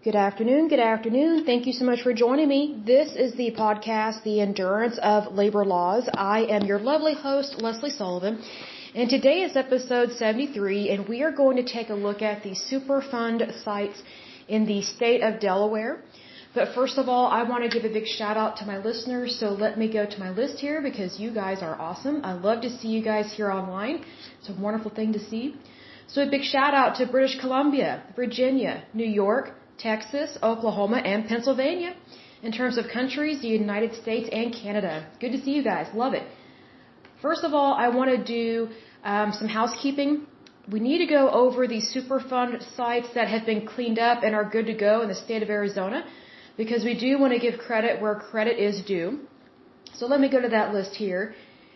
Good afternoon. Good afternoon. Thank you so much for joining me. This is the podcast, The Endurance of Labor Laws. I am your lovely host, Lesley Sullivan, and today is episode 73, and we are going to take a look at the Superfund sites in the state of Delaware. But first of all, I want to give a big shout out to my listeners, so let me go to my list here because you guys are awesome. I love to see you guys here online. It's a wonderful thing to see. So a big shout out to British Columbia, Virginia, New York, Texas, Oklahoma, and Pennsylvania. In terms of countries, the United States and Canada. Good to see you guys. Love it. First of all, I want to do some housekeeping. We need to go over the Superfund sites that have been cleaned up and are good to go in the state of Arizona because we do want to give credit where credit is due. So let me go to that list here.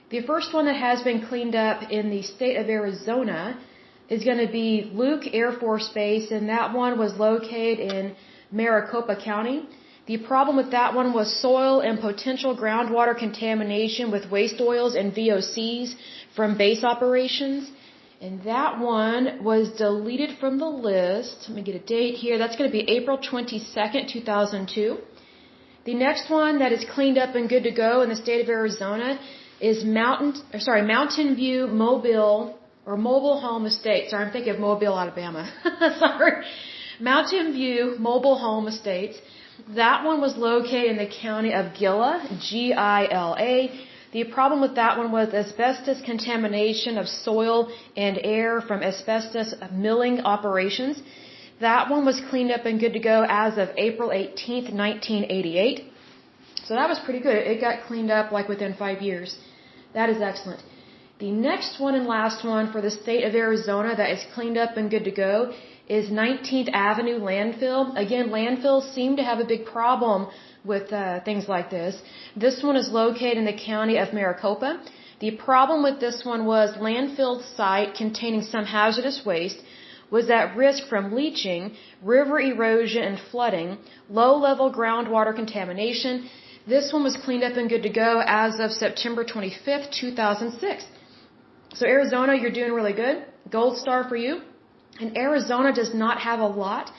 The first one that has been cleaned up in the state of Arizona is going to be Luke Air Force Base, and that one was located in Maricopa County. The problem with that one was soil and potential groundwater contamination with waste oils and VOCs from base operations. And that one was deleted from the list. Let me get a date here. That's going to be April 22nd, 2002. The next one that is cleaned up and good to go in the state of Arizona is Mountain View Mobile Home Estates. Sorry, I'm thinking of Mobile, Alabama. Sorry. Mountain View Mobile Home Estates. That one was located in the county of Gila, G-I-L-A. The problem with that one was asbestos contamination of soil and air from asbestos milling operations. That one was cleaned up and good to go as of April 18th, 1988. So that was pretty good. It got cleaned up like within 5 years. That is excellent. The next one and last one for the state of Arizona that is cleaned up and good to go is 19th Avenue landfill. Again, landfills seem to have a big problem with things like this. This one is located in the county of Maricopa. The problem with this one was landfill site containing some hazardous waste was at risk from leaching, river erosion and flooding, low-level groundwater contamination. This one was cleaned up and good to go as of September 25th, 2006. So Arizona, you're doing really good. Gold star for you. And Arizona does not have a lot,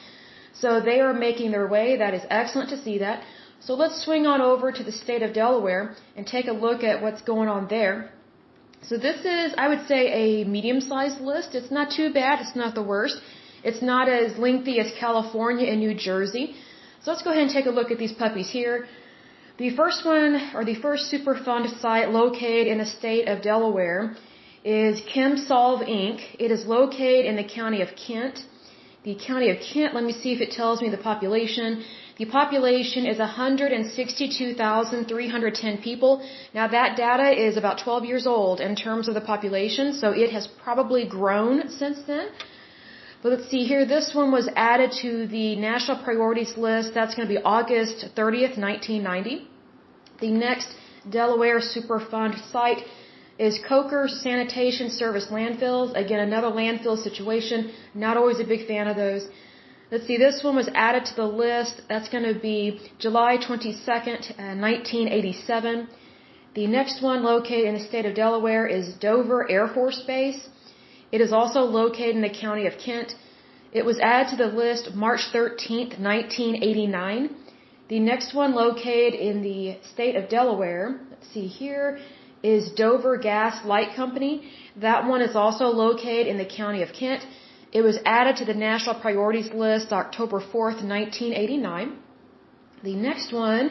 so they are making their way. That is excellent to see that. So let's swing on over to the state of Delaware and take a look at what's going on there. So this is, I would say, a medium-sized list. It's not too bad. It's not the worst. It's not as lengthy as California and New Jersey. So let's go ahead and take a look at these puppies here. The first one, or the first Superfund site located in the state of Delaware, is ChemSolve Inc. It is located in the county of Kent. The county of Kent, let me see if it tells me the population. The population is 162,310 people. Now that data is about 12 years old in terms of the population, so it has probably grown since then. But let's see here, this one was added to the national priorities list. That's going to be August 30th, 1990. The next Delaware Superfund site is Coker Sanitation Service Landfills. Again, another landfill situation. Not always a big fan of those. Let's see, this one was added to the list. That's going to be July 22nd, 1987. The next one located in the state of Delaware is Dover Air Force Base. It is also located in the county of Kent. It was added to the list March 13th, 1989. The next one located in the state of Delaware, let's see here, is Dover Gas Light Company. That one is also located in the county of Kent. It was added to the national priorities list October 4th, 1989. The next one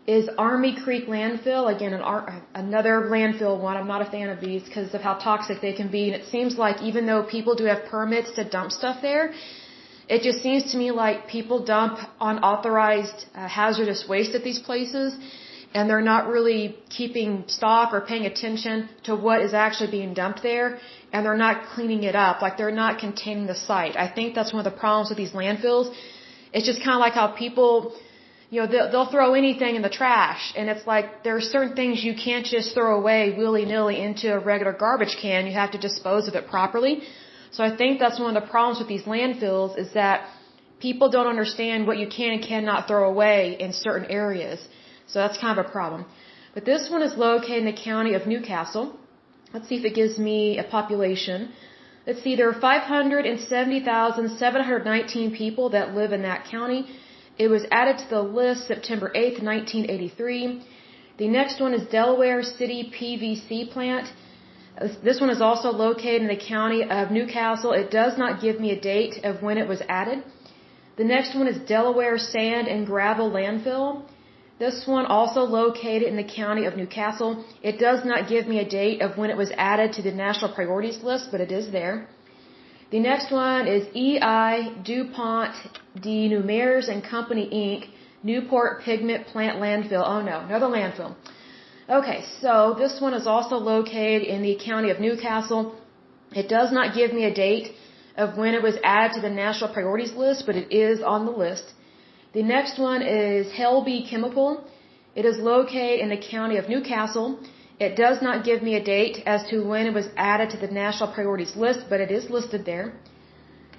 is Army Creek Landfill. Again, another landfill one. I'm not a fan of these because of how toxic they can be. And it seems like even though people do have permits to dump stuff there, it just seems to me like people dump unauthorized hazardous waste at these places, and they're not really keeping stock or paying attention to what is actually being dumped there, and they're not cleaning it up, like they're not containing the site. I think that's one of the problems with these landfills. It's just kind of like how people, they'll throw anything in the trash, and it's like there are certain things you can't just throw away willy-nilly into a regular garbage can. You have to dispose of it properly. So I think that's one of the problems with these landfills is that people don't understand what you can and cannot throw away in certain areas. So that's kind of a problem. But this one is located in the county of Newcastle. Let's see if it gives me a population. Let's see, there are 570,719 people that live in that county. It was added to the list September 8th, 1983. The next one is Delaware City PVC plant. This one is also located in the county of Newcastle. It does not give me a date of when it was added. The next one is Delaware Sand and Gravel Landfill. This one also located in the county of Newcastle. It does not give me a date of when it was added to the national priorities list, but it is there. The next one is E.I. DuPont de Nemours and Company, Inc., Newport Pigment Plant Landfill. Oh no, another landfill. Okay, so this one is also located in the county of Newcastle. It does not give me a date of when it was added to the national priorities list, but it is on the list. The next one is Helby Chemical. It is located in the county of Newcastle. It does not give me a date as to when it was added to the national priorities list, but it is listed there.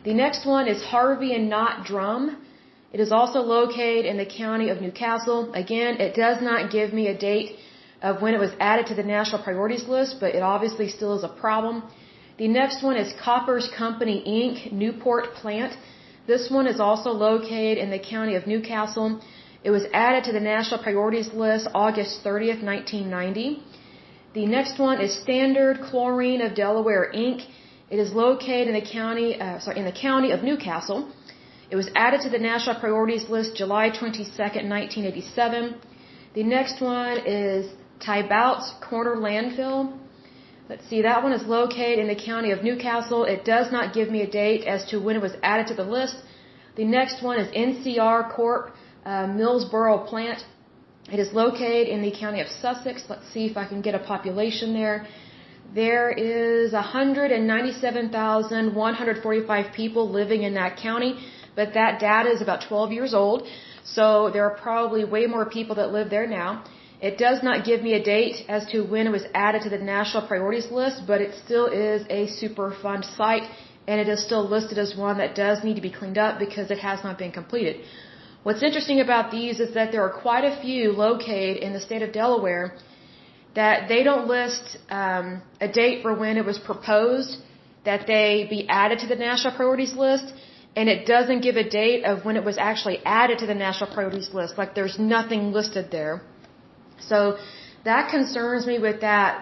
The next one is Harvey and Knott Drum. It is also located in the county of Newcastle. Again, it does not give me a date of when it was added to the national priorities list, but it obviously still is a problem. The next one is Koppers Company, Inc., Newport Plant. This one is also located in the county of Newcastle. It was added to the national priorities list August 30th, 1990. The next one is Standard Chlorine of Delaware, Inc. It is located in the county of Newcastle. It was added to the national priorities list July 22nd, 1987. The next one is Tybout's Corner Landfill. Let's see, that one is located in the county of Newcastle. It does not give me a date as to when it was added to the list. The next one is NCR Corp. Millsboro Plant. It is located in the county of Sussex. Let's see if I can get a population there. There is 197,145 people living in that county, but that data is about 12 years old, so there are probably way more people that live there now. It does not give me a date as to when it was added to the national priorities list, but it still is a Superfund site, and it is still listed as one that does need to be cleaned up because it has not been completed. What's interesting about these is that there are quite a few located in the state of Delaware that they don't list a date for when it was proposed that they be added to the national priorities list, and it doesn't give a date of when it was actually added to the national priorities list. Like there's nothing listed there. So that concerns me with that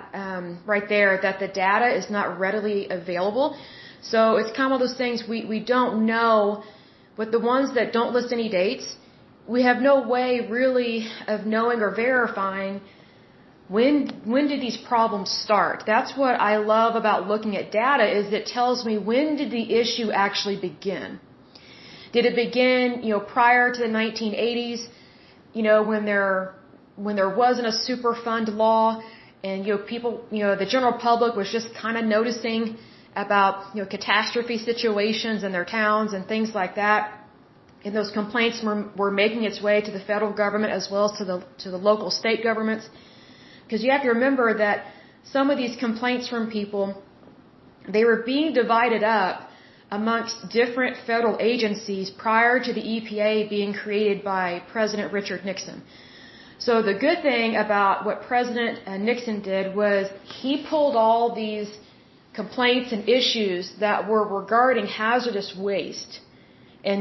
right there, that the data is not readily available. So it's kind of one of those things we don't know. With the ones that don't list any dates, we have no way really of knowing or verifying when did these problems start. That's what I love about looking at data, is it tells me when did the issue actually begin. Did it begin, prior to the 1980s, when there wasn't a Superfund law, and people, the general public was just kind of noticing about catastrophe situations in their towns and things like that, and those complaints were making its way to the federal government as well as to the local state governments. Because you have to remember that some of these complaints from people, they were being divided up amongst different federal agencies prior to the EPA being created by President Richard Nixon. So the good thing about what President Nixon did was he pulled all these complaints and issues that were regarding hazardous waste and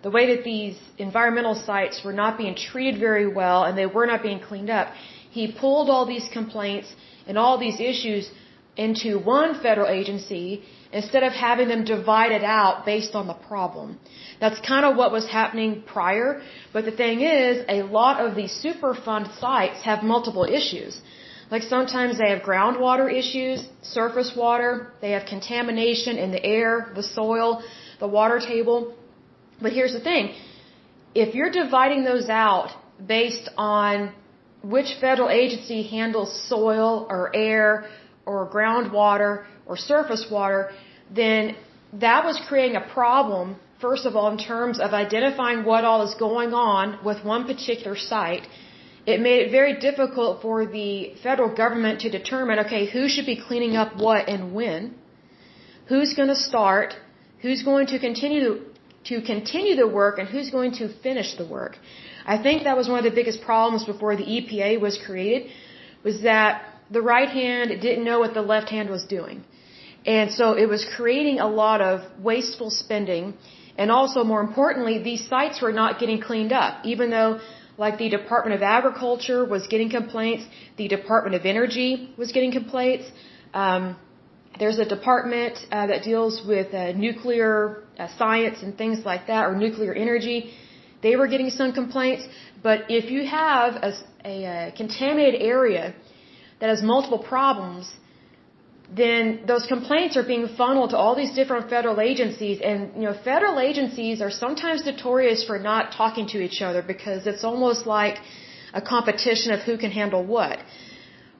the way that these environmental sites were not being treated very well and they were not being cleaned up. He pulled all these complaints and all these issues into one federal agency instead of having them divided out based on the problem. That's kind of what was happening prior, but the thing is, a lot of these Superfund sites have multiple issues. Like sometimes they have groundwater issues, surface water, they have contamination in the air, the soil, the water table. But here's the thing, if you're dividing those out based on which federal agency handles soil or air or groundwater or surface water, then that was creating a problem, first of all, in terms of identifying what all is going on with one particular site. It made it very difficult for the federal government to determine, okay, who should be cleaning up what and when, who's going to start, who's going to continue the work, and who's going to finish the work. I think that was one of the biggest problems before the EPA was created, was that the right hand didn't know what the left hand was doing. And so it was creating a lot of wasteful spending. And also, more importantly, these sites were not getting cleaned up. Even though, like, the Department of Agriculture was getting complaints, the Department of Energy was getting complaints. There's a department that deals with nuclear science and things like that, or nuclear energy. They were getting some complaints. But if you have a contaminated area that has multiple problems, then those complaints are being funneled to all these different federal agencies. And, federal agencies are sometimes notorious for not talking to each other because it's almost like a competition of who can handle what.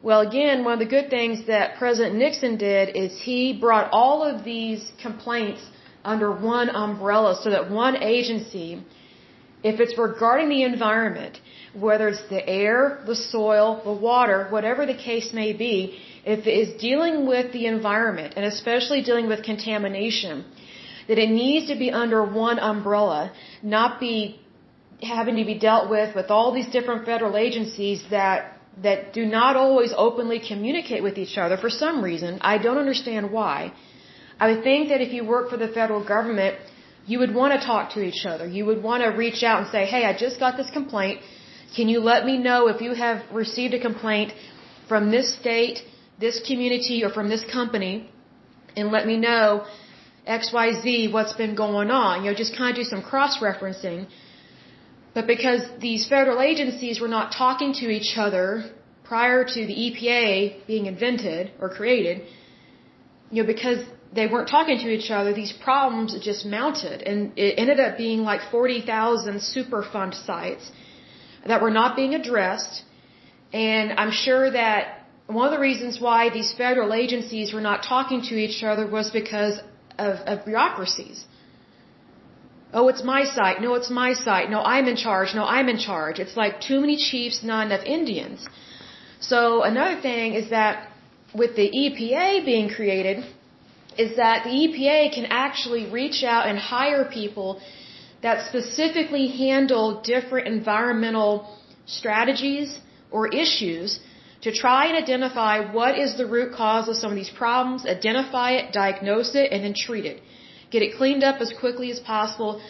Well, again, one of the good things that President Nixon did is he brought all of these complaints under one umbrella so that one agency, if it's regarding the environment, whether it's the air, the soil, the water, whatever the case may be, if it is dealing with the environment, and especially dealing with contamination, that it needs to be under one umbrella, not be having to be dealt with all these different federal agencies that do not always openly communicate with each other for some reason. I don't understand why. I would think that if you work for the federal government, you would want to talk to each other. You would want to reach out and say, hey, I just got this complaint. Can you let me know if you have received a complaint from this state, this community, or from this company, and let me know XYZ, what's been going on. Just kind of do some cross-referencing. But because these federal agencies were not talking to each other prior to the EPA being invented or created, because they weren't talking to each other, these problems just mounted. And it ended up being like 40,000 Superfund sites that were not being addressed. And I'm sure that one of the reasons why these federal agencies were not talking to each other was because of bureaucracies. Oh, it's my site. No, it's my site. No, I'm in charge. No, I'm in charge. It's like too many chiefs, not enough Indians. So another thing is that with the EPA being created, is that the EPA can actually reach out and hire people that specifically handle different environmental strategies or issues to try and identify what is the root cause of some of these problems, identify it, diagnose it, and then treat it. Get it cleaned up as quickly as possible,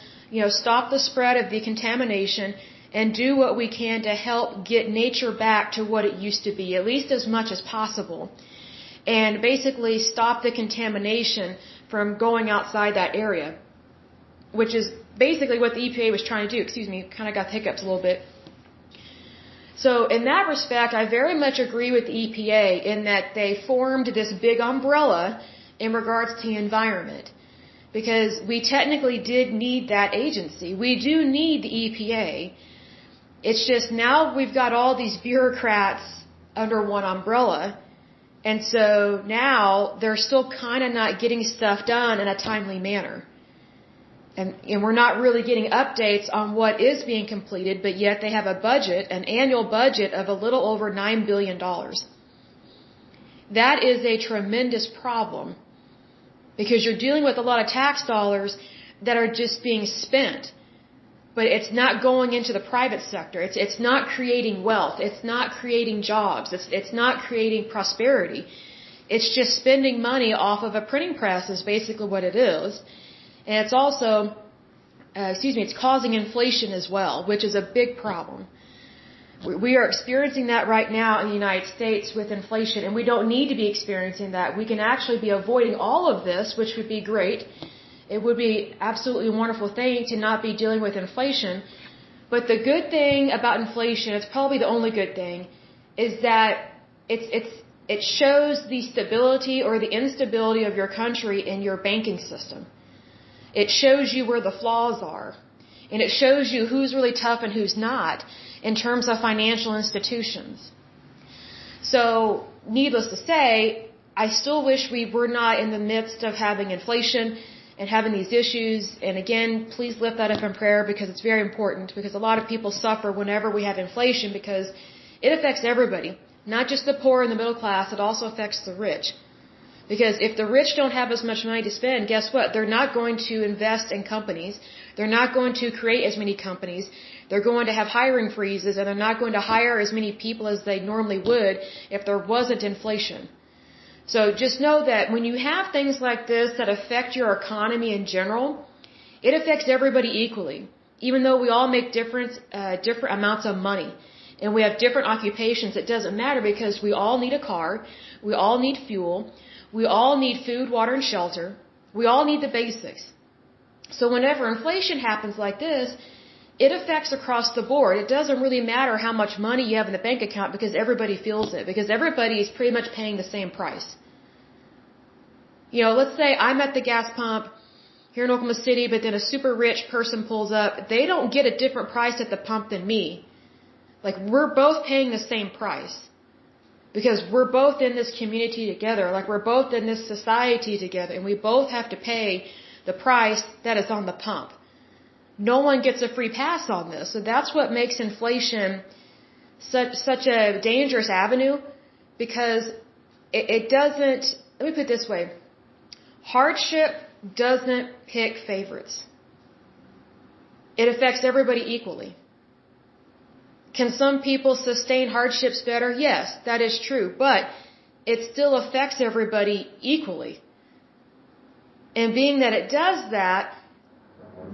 stop the spread of the contamination, and do what we can to help get nature back to what it used to be, at least as much as possible. And basically stop the contamination from going outside that area, which is basically what the EPA was trying to do. Excuse me, kind of got the hiccups a little bit. So in that respect, I very much agree with the EPA in that they formed this big umbrella in regards to the environment. Because we technically did need that agency. We do need the EPA. It's just now we've got all these bureaucrats under one umbrella. And so now they're still kind of not getting stuff done in a timely manner. And we're not really getting updates on what is being completed, but yet they have a budget, an annual budget of a little over $9 billion. That is a tremendous problem. Because you're dealing with a lot of tax dollars that are just being spent. But it's not going into the private sector. It's not creating wealth. It's not creating jobs. It's not creating prosperity. It's just spending money off of a printing press is basically what it is. And it's also, it's causing inflation as well, which is a big problem. We are experiencing that right now in the United States with inflation, and we don't need to be experiencing that. We can actually be avoiding all of this, which would be great. It would be absolutely a wonderful thing to not be dealing with inflation. But the good thing about inflation, it's probably the only good thing, is that it shows the stability or the instability of your country in your banking system. It shows you where the flaws are. And it shows you who's really tough and who's not in terms of financial institutions. So, needless to say, I still wish we were not in the midst of having inflation and having these issues. And again, please lift that up in prayer because it's very important, because a lot of people suffer whenever we have inflation because it affects everybody, not just the poor and the middle class, it also affects the rich. Because if the rich don't have as much money to spend, guess what? They're not going to invest in companies. They're not going to create as many companies. They're going to have hiring freezes, and they're not going to hire as many people as they normally would if there wasn't inflation. So just know that when you have things like this that affect your economy in general, it affects everybody equally. Even though we all make different amounts of money and we have different occupations, it doesn't matter because we all need a car, we all need fuel, we all need food, water, and shelter. We all need the basics. So whenever inflation happens like this, it affects across the board. It doesn't really matter how much money you have in the bank account because everybody feels it, because everybody is pretty much paying the same price. You know, let's say I'm at the gas pump here in Oklahoma City, but then a super rich person pulls up. They don't get a different price at the pump than me. Like, we're both paying the same price because we're both in this community together. Like, we're both in this society together, and we both have to pay the price that is on the pump. No one gets a free pass on this. So that's what makes inflation such a dangerous avenue, because it doesn't, let me put it this way, hardship doesn't pick favorites. It affects everybody equally. Can some people sustain hardships better? Yes, that is true, but it still affects everybody equally. And being that it does that,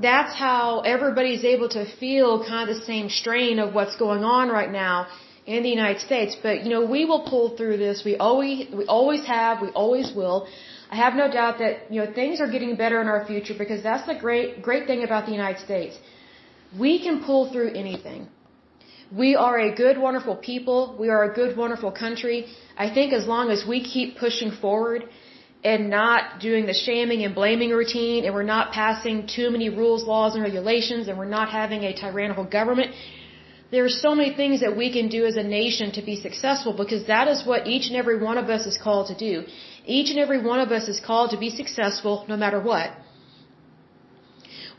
that's how everybody's able to feel kind of the same strain of what's going on right now in the United States. But, you know, we will pull through this. We always have, we always will. I have no doubt that, you know, things are getting better in our future, because that's the great thing about the United States. We can pull through anything. We are a good, wonderful people. We are a good, wonderful country. I think as long as we keep pushing forward and not doing the shaming and blaming routine, and we're not passing too many rules, laws, and regulations, and we're not having a tyrannical government, there are so many things that we can do as a nation to be successful, because that is what each and every one of us is called to do. Each and every one of us is called to be successful no matter what.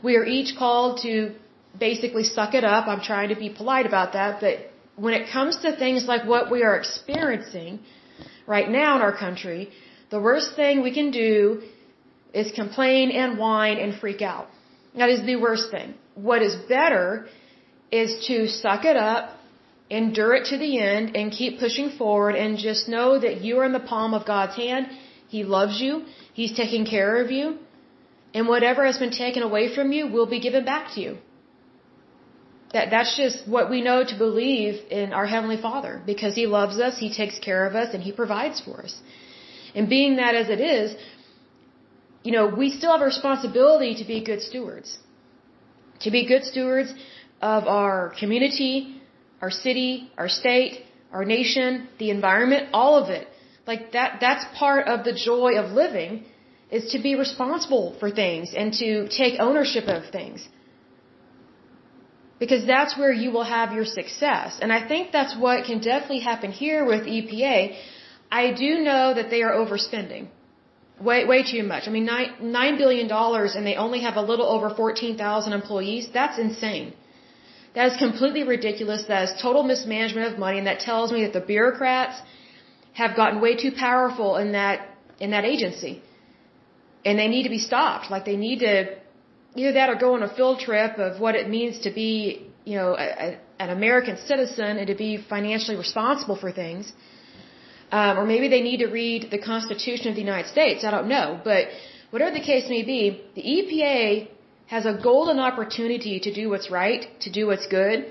We are each called to basically suck it up. I'm trying to be polite about that, but when it comes to things like what we are experiencing right now in our country, the worst thing we can do is complain and whine and freak out. That is the worst thing. What is better is to suck it up, endure it to the end, and keep pushing forward, and just know that you are in the palm of God's hand. He loves you. He's taking care of you. And whatever has been taken away from you will be given back to you. That's just what we know to believe in our Heavenly Father, because He loves us, He takes care of us, and He provides for us. And being that as it is, you know, we still have a responsibility to be good stewards. To be good stewards of our community, our city, our state, our nation, the environment, all of it. Like that's part of the joy of living, is to be responsible for things and to take ownership of things. Because that's where you will have your success. And I think that's what can definitely happen here with EPA. I do know that they are overspending. Way too much. I mean, $9 billion, and they only have a little over 14,000 employees. That's insane. That is completely ridiculous. That is total mismanagement of money, and that tells me that the bureaucrats have gotten way too powerful in that agency. And they need to be stopped. Like, they need to either that or go on a field trip of what it means to be, you know, an American citizen and to be financially responsible for things. Or maybe they need to read the Constitution of the United States. I don't know. But whatever the case may be, the EPA has a golden opportunity to do what's right, to do what's good,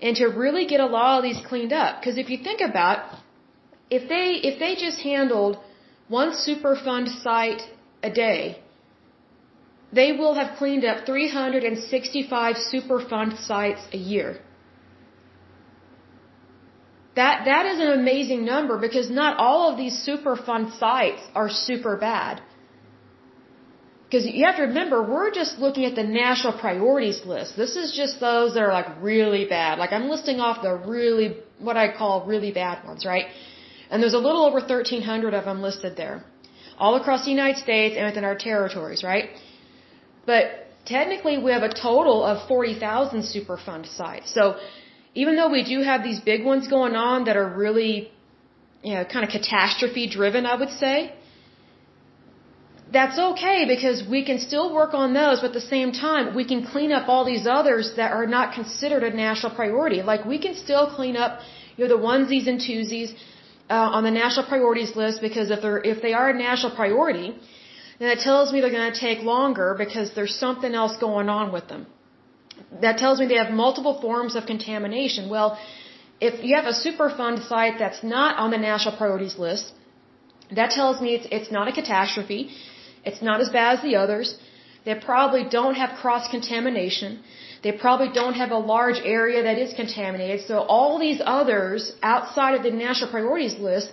and to really get a lot of these cleaned up. Because if you think about, if they just handled one Superfund site a day, they will have cleaned up 365 Superfund sites a year. That is an amazing number, because not all of these Superfund sites are super bad. Because you have to remember, we're just looking at the national priorities list. This is just those that are like really bad. Like, I'm listing off the really, what I call really bad ones, right? And there's a little over 1,300 of them listed there, all across the United States and within our territories, right? But technically, we have a total of 40,000 Superfund sites. So even though we do have these big ones going on that are really, you know, kind of catastrophe driven, I would say, that's okay, because we can still work on those, but at the same time, we can clean up all these others that are not considered a national priority. Like, we can still clean up, you know, the onesies and twosies on the national priorities list, because if they are a national priority, then that tells me they're going to take longer because there's something else going on with them. That tells me they have multiple forms of contamination. Well, if you have a Superfund site that's not on the national priorities list, that tells me it's not a catastrophe. It's not as bad as the others. They probably don't have cross-contamination. They probably don't have a large area that is contaminated. So all these others outside of the national priorities list,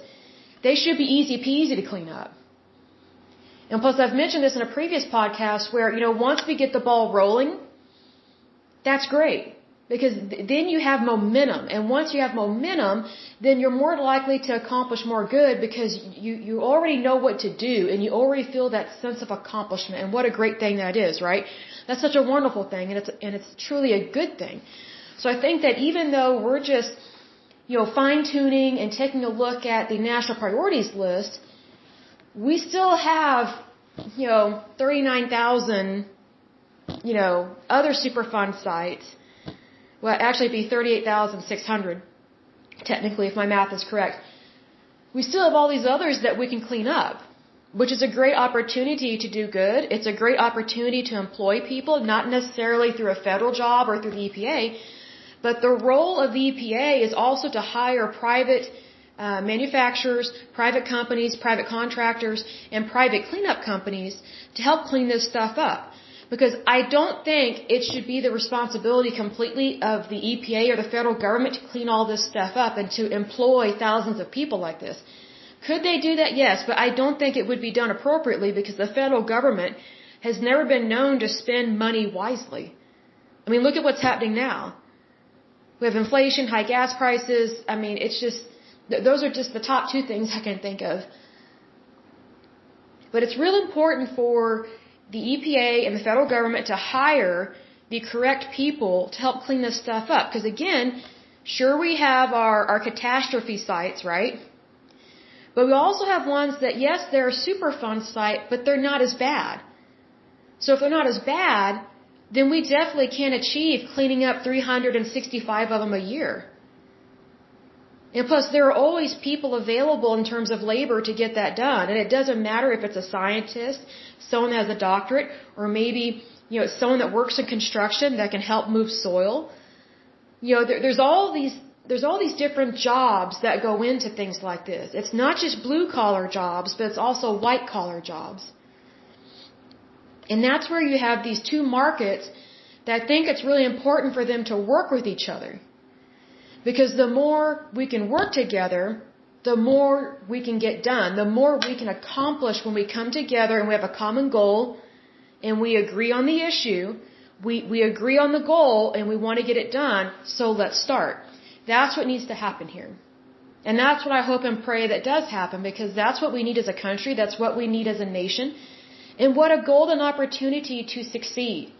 they should be easy peasy to clean up. And plus, I've mentioned this in a previous podcast where, once we get the ball rolling, that's great. Because then you have momentum. And once you have momentum, then you're more likely to accomplish more good because you already know what to do and you already feel that sense of accomplishment. And what a great thing that is, right? That's such a wonderful thing, and it's truly a good thing. So I think that even though we're just, fine-tuning and taking a look at the national priorities list, we still have, 39,000, other Superfund sites. Well, actually it'd be 38,600, technically, if my math is correct. We still have all these others that we can clean up, which is a great opportunity to do good. It's a great opportunity to employ people, not necessarily through a federal job or through the EPA, but the role of the EPA is also to hire private manufacturers, private companies, private contractors, and private cleanup companies to help clean this stuff up. Because I don't think it should be the responsibility completely of the EPA or the federal government to clean all this stuff up and to employ thousands of people like this. Could they do that? Yes, but I don't think it would be done appropriately because the federal government has never been known to spend money wisely. I mean, look at what's happening now. We have inflation, high gas prices. I mean, it's just, those are just the top two things I can think of. But it's real important for the EPA and the federal government to hire the correct people to help clean this stuff up. Because again, sure we have our catastrophe sites, right? But we also have ones that, yes, they're a Superfund site, but they're not as bad. So if they're not as bad, then we definitely can achieve cleaning up 365 of them a year. And plus, there are always people available in terms of labor to get that done. And it doesn't matter if it's a scientist, someone that has a doctorate, or maybe, someone that works in construction that can help move soil. There's all these different jobs that go into things like this. It's not just blue-collar jobs, but it's also white-collar jobs. And that's where you have these two markets that think it's really important for them to work with each other. Because the more we can work together, the more we can get done, the more we can accomplish when we come together and we have a common goal and we agree on the issue, we agree on the goal and we want to get it done, so let's start. That's what needs to happen here. And that's what I hope and pray that does happen, because that's what we need as a country, that's what we need as a nation, and what a golden opportunity to succeed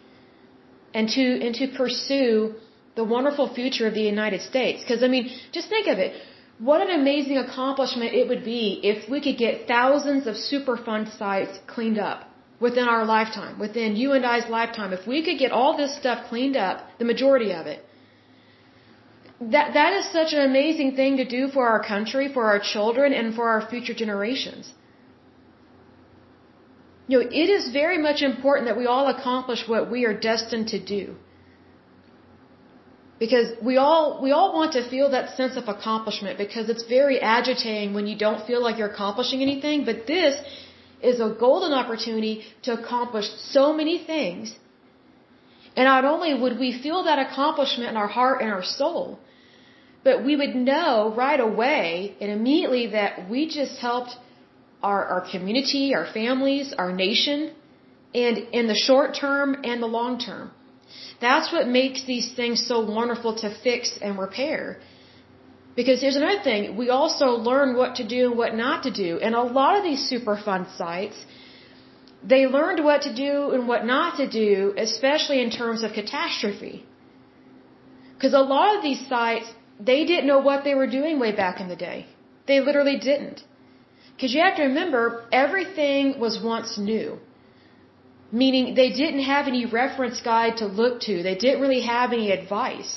and to pursue the wonderful future of the United States. Because, I mean, just think of it. What an amazing accomplishment it would be if we could get thousands of Superfund sites cleaned up within our lifetime, within you and I's lifetime. If we could get all this stuff cleaned up, the majority of it, that is such an amazing thing to do for our country, for our children, and for our future generations. It is very much important that we all accomplish what we are destined to do. Because we all want to feel that sense of accomplishment, because it's very agitating when you don't feel like you're accomplishing anything. But this is a golden opportunity to accomplish so many things. And not only would we feel that accomplishment in our heart and our soul, but we would know right away and immediately that we just helped our community, our families, our nation, and in the short term and the long term. That's what makes these things so wonderful to fix and repair. Because here's another thing, we also learn what to do and what not to do. And a lot of these Superfund sites, they learned what to do and what not to do, especially in terms of catastrophe. Because a lot of these sites, they didn't know what they were doing way back in the day. They literally didn't. Because you have to remember, everything was once new. Meaning they didn't have any reference guide to look to. They didn't really have any advice.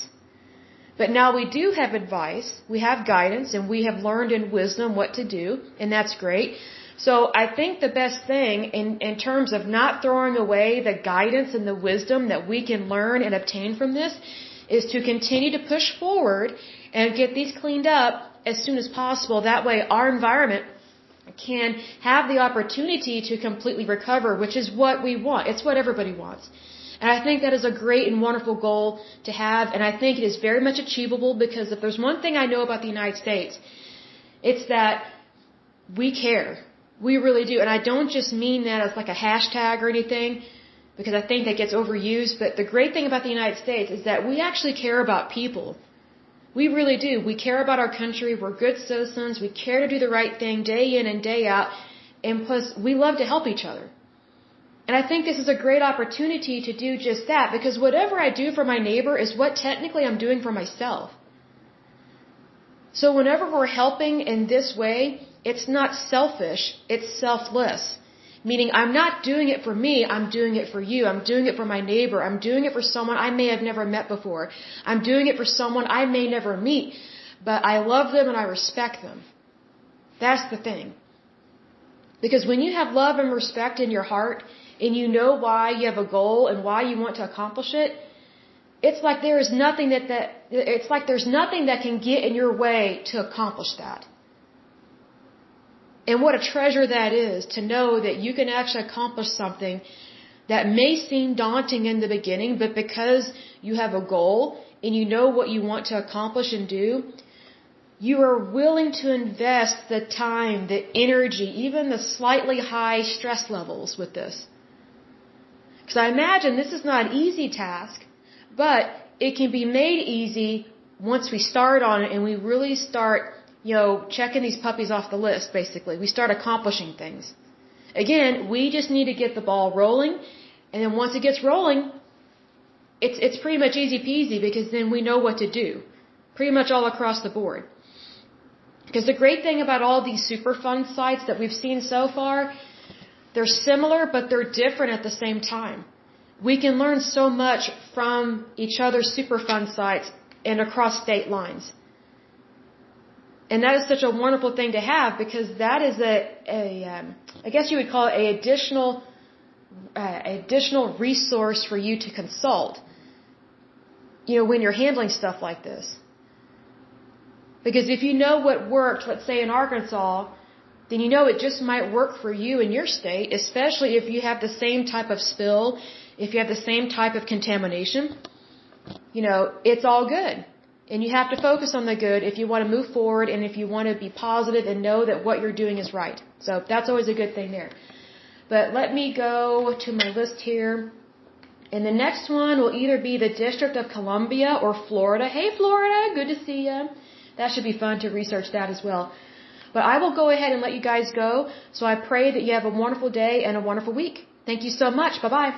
But now we do have advice, we have guidance, and we have learned in wisdom what to do, and that's great. So I think the best thing in terms of not throwing away the guidance and the wisdom that we can learn and obtain from this is to continue to push forward and get these cleaned up as soon as possible. That way our environment can have the opportunity to completely recover, which is what we want. It's what everybody wants. And I think that is a great and wonderful goal to have, and I think it is very much achievable, because if there's one thing I know about the United States, it's that we care. We really do. And I don't just mean that as like a hashtag or anything, because I think that gets overused, but the great thing about the United States is that we actually care about people. We really do. We care about our country. We're good citizens. We care to do the right thing day in and day out, and plus we love to help each other. And I think this is a great opportunity to do just that, because whatever I do for my neighbor is what technically I'm doing for myself. So whenever we're helping in this way, it's not selfish, it's selfless. Meaning I'm not doing it for me, I'm doing it for you. I'm doing it for my neighbor. I'm doing it for someone I may have never met before. I'm doing it for someone I may never meet, but I love them and I respect them. That's the thing. Because when you have love and respect in your heart, and you know why you have a goal and why you want to accomplish it, it's like there's nothing that can get in your way to accomplish that. And what a treasure that is, to know that you can actually accomplish something that may seem daunting in the beginning, but because you have a goal and you know what you want to accomplish and do, you are willing to invest the time, the energy, even the slightly high stress levels with this. Because I imagine this is not an easy task, but it can be made easy once we start on it and we really start, checking these puppies off the list, basically. We start accomplishing things. Again, we just need to get the ball rolling, and then once it gets rolling, it's pretty much easy peasy, because then we know what to do. Pretty much all across the board. Because the great thing about all these Superfund sites that we've seen so far, they're similar, but they're different at the same time. We can learn so much from each other's Superfund sites and across state lines. And that is such a wonderful thing to have, because that is I guess you would call it additional resource for you to consult, when you're handling stuff like this. Because if you know what worked, let's say in Arkansas, then it just might work for you in your state, especially if you have the same type of spill, if you have the same type of contamination. It's all good. And you have to focus on the good if you want to move forward and if you want to be positive and know that what you're doing is right. So that's always a good thing there. But let me go to my list here. And the next one will either be the District of Columbia or Florida. Hey, Florida, good to see you. That should be fun to research that as well. But I will go ahead and let you guys go. So I pray that you have a wonderful day and a wonderful week. Thank you so much. Bye-bye.